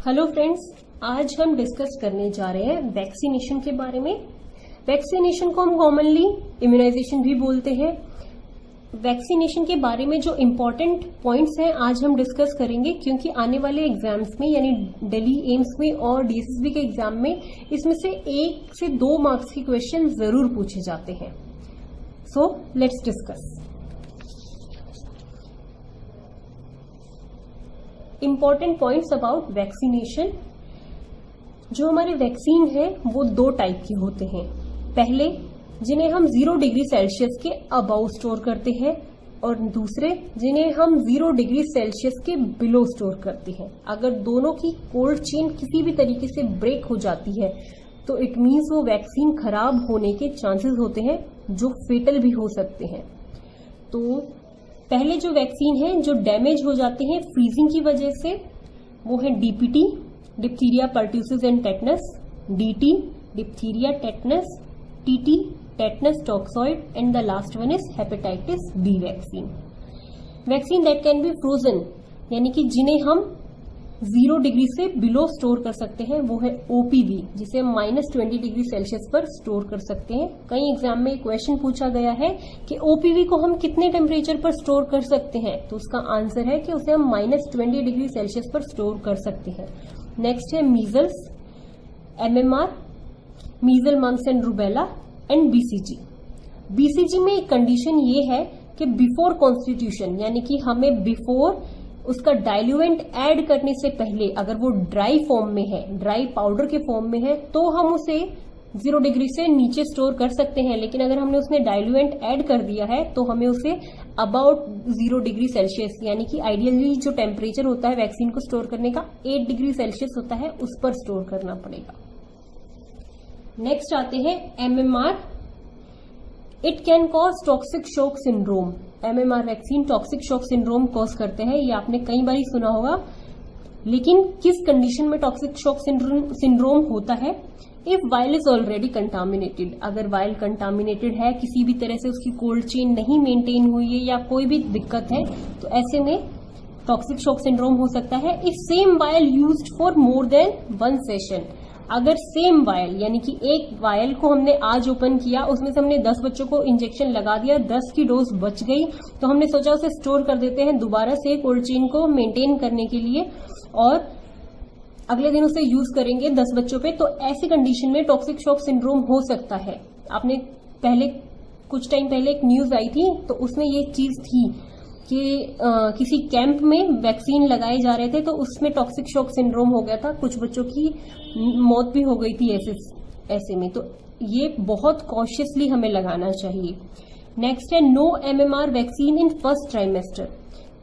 Hello friends, आज हम discuss करने जा रहे हैं वैक्सीनेशन के बारे में। वैक्सीनेशन को हम कॉमनली इम्यूनाइजेशन भी बोलते हैं। वैक्सीनेशन के बारे में जो इम्पोर्टेंट पॉइंट्स हैं आज हम डिस्कस करेंगे, क्योंकि आने वाले एग्जाम्स में यानी दिल्ली एम्स में और डीएसएसबी के एग्जाम में इसमें से 1 से 2 मार्क्स के क्वेश्चन जरूर पूछे जाते हैं। So let's discuss. Important points about vaccination. जो हमारे वैक्सीन है वो 2 टाइप के होते हैं। पहले जिन्हें हम 0 डिग्री सेल्सियस के अबव स्टोर करते हैं, और दूसरे जिन्हें हम 0 डिग्री सेल्सियस के बिलो स्टोर करते हैं। अगर दोनों की कोल्ड चेन किसी भी तरीके से ब्रेक हो जाती है तो इट मीन्स वो वैक्सीन खराब होने के चांसेस होते हैं, जो फेटल भी हो सकते हैं। तो पहले जो वैक्सीन है जो डैमेज हो जाते हैं फ्रीजिंग की वजह से, वो है DPT, diphtheria pertussis and tetanus, DT, diphtheria tetanus, TT, tetanus toxoid, and the last one is hepatitis B vaccine. Vaccine that can be frozen, यानी कि जिन्हें हम 0 डिग्री से बिलो स्टोर कर सकते हैं, वो है ओपीवी, जिसे हम -20 डिग्री सेल्सियस पर स्टोर कर सकते हैं। कई एग्जाम में क्वेश्चन पूछा गया है कि ओपीवी को हम कितने टेम्परेचर पर स्टोर कर सकते हैं, तो उसका आंसर है कि उसे हम -20 डिग्री सेल्सियस पर स्टोर कर सकते हैं। नेक्स्ट है measles, MMR, measle mumps and rubella, and BCG. BCG में एक कंडीशन ये है कि बिफोर कॉन्स्टिट्यूशन, यानी कि हमें बिफोर उसका डाइल्यूएंट ऐड करने से पहले, अगर वो ड्राई फॉर्म में है, ड्राई पाउडर के फॉर्म में है, तो हम उसे 0 डिग्री से नीचे स्टोर कर सकते हैं। लेकिन अगर हमने उसमें डाइल्यूएंट ऐड कर दिया है तो हमें उसे अबाउट 0 डिग्री सेल्सियस, यानी कि आइडियली जो टेम्परेचर होता है वैक्सीन को स्टोर करने का 8 डिग्री सेल्सियस होता है, उस पर स्टोर करना पड़ेगा। नेक्स्ट आते हैं MMR. It can cause toxic shock syndrome. MMR vaccine toxic shock syndrome cause करते हैं, ये आपने कई बार सुना होगा। लेकिन किस कंडीशन में टॉक्सिक शॉक सिंड्रोम होता है? If vial is already contaminated. अगर वायल कंटामिनेटेड है, किसी भी तरह से उसकी कोल्ड चेन नहीं मेंटेन हुई है या कोई भी दिक्कत है, तो ऐसे में टॉक्सिक शॉक सिंड्रोम हो सकता है। If same vial used for more than 1 session. अगर सेम वायल, यानी कि एक वायल को हमने आज ओपन किया, उसमें से हमने 10 बच्चों को इंजेक्शन लगा दिया, 10 की डोज बच गई, तो हमने सोचा उसे स्टोर कर देते हैं दोबारा से कोल्ड चेन को मेंटेन करने के लिए, और अगले दिन उसे यूज करेंगे 10 बच्चों पे। तो ऐसी कंडीशन में टॉक्सिक शॉक सिंड्रोम हो सकता है। आपने कुछ टाइम पहले एक न्यूज आई थी, तो उसमें ये चीज थी कि किसी कैंप में वैक्सीन लगाए जा रहे थे, तो उसमें टॉक्सिक शॉक सिंड्रोम हो गया था, कुछ बच्चों की मौत भी हो गई थी ऐसे में। तो ये बहुत कॉशियसली हमें लगाना चाहिए। नेक्स्ट है no MMR vaccine in first trimester.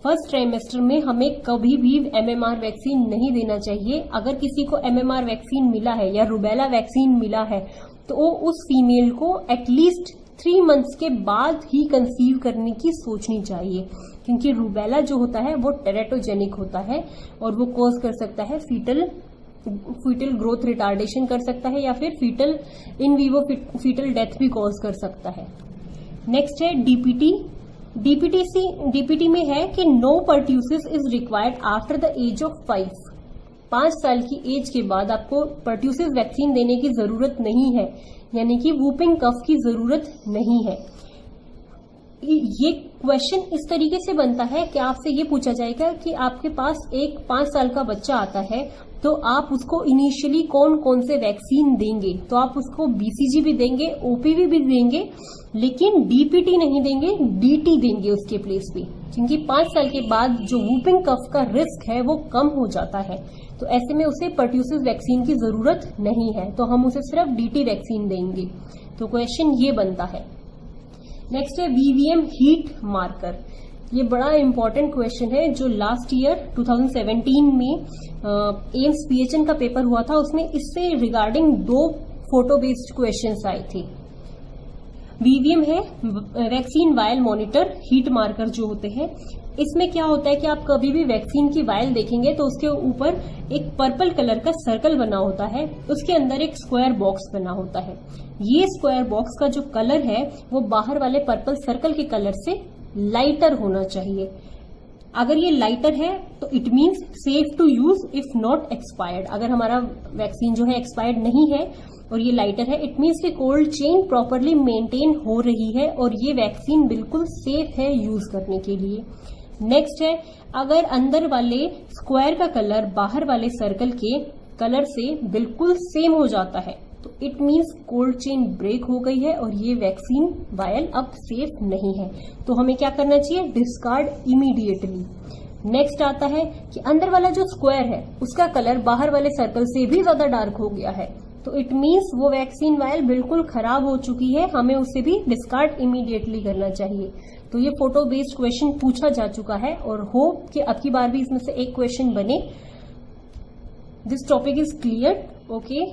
First trimester में हमें कभी भी एमएमआर वैक्सीन नहीं देना चाहिए। अगर किसी को एमएमआर वैक्सीन मिला है या रूबेला वैक्सीन मिला है, तो वो उस फीमेल को एटलीस्ट 3 मंथ्स के बाद ही कंसीव करने की सोचनी चाहिए, क्योंकि रूबेला जो होता है वो टेरेटोजेनिक होता है और वो कॉज कर सकता है फीटल ग्रोथ रिटार्डेशन कर सकता है, या फिर fetal in vivo fetal death भी कॉज कर सकता है। नेक्स्ट है डीपीटी। डीपीटी में है कि no pertussis is required after the age of 5 साल की एज के बाद आपको पर्ट्यूसिस वैक्सीन देने की जरूरत नहीं है, यानी कि वूपिंग कफ की जरूरत नहीं है। ये क्वेश्चन इस तरीके से बनता है कि आपसे ये पूछा जाएगा कि आपके पास एक 5 साल का बच्चा आता है, तो आप उसको इनिशियली कौन कौन से वैक्सीन देंगे? तो आप उसको बीसीजी भी देंगे, ओपीवी भी देंगे, लेकिन डीपीटी नहीं देंगे, डीटी देंगे उसके प्लेस पे, क्योंकि 5 साल के बाद जो वूपिंग कफ का रिस्क है वो कम हो जाता है। तो ऐसे में उसे पर्ट्यूसिस वैक्सीन की जरूरत नहीं है, तो हम उसे सिर्फ डीटी वैक्सीन देंगे। तो क्वेश्चन ये बनता है। नेक्स्ट है वीवीएम हीट मार्कर। ये बड़ा इंपॉर्टेंट क्वेश्चन है, जो लास्ट ईयर 2017 में एम्स पीएचएन का पेपर हुआ था, उसमें इससे रिगार्डिंग 2 फोटो बेस्ड क्वेश्चंस आए थे। वीवीएम है vaccine vial monitor heat marker जो होते हैं। इसमें क्या होता है कि आप कभी भी वैक्सीन की वायल देखेंगे तो उसके ऊपर एक पर्पल कलर का सर्कल बना होता है, उसके अंदर एक स्क्वायर बॉक्स बना होता है। ये स्क्वायर बॉक्स का जो कलर है वो बाहर वाले पर्पल सर्कल के कलर से लाइटर होना चाहिए। अगर ये लाइटर है तो it means safe to use if not expired. अगर हमारा वैक्सीन जो है एक्सपायर्ड नहीं है और ये लाइटर है, इट मीन्स कि कोल्ड चेन प्रॉपरली मेंटेन हो रही है और ये वैक्सीन बिल्कुल सेफ है यूज करने के लिए। नेक्स्ट है, अगर अंदर वाले स्क्वायर का कलर बाहर वाले सर्कल के कलर से बिल्कुल सेम हो जाता है तो it means cold chain break हो गई है और ये वैक्सीन वायल अब सेफ नहीं है, तो हमें क्या करना चाहिए, डिस्कार्ड इमीडिएटली। नेक्स्ट आता है कि अंदर वाला जो स्क्वायर है उसका कलर बाहर वाले सर्कल से भी ज्यादा डार्क हो गया है तो इट मीन्स वो वैक्सीन वायल बिल्कुल खराब हो चुकी है, हमें उसे भी डिस्कार्ड इमीडिएटली करना चाहिए। तो ये फोटो बेस्ड क्वेश्चन पूछा जा चुका है और होप कि अब की बार भी इसमें से एक क्वेश्चन बने। This topic is clear, okay.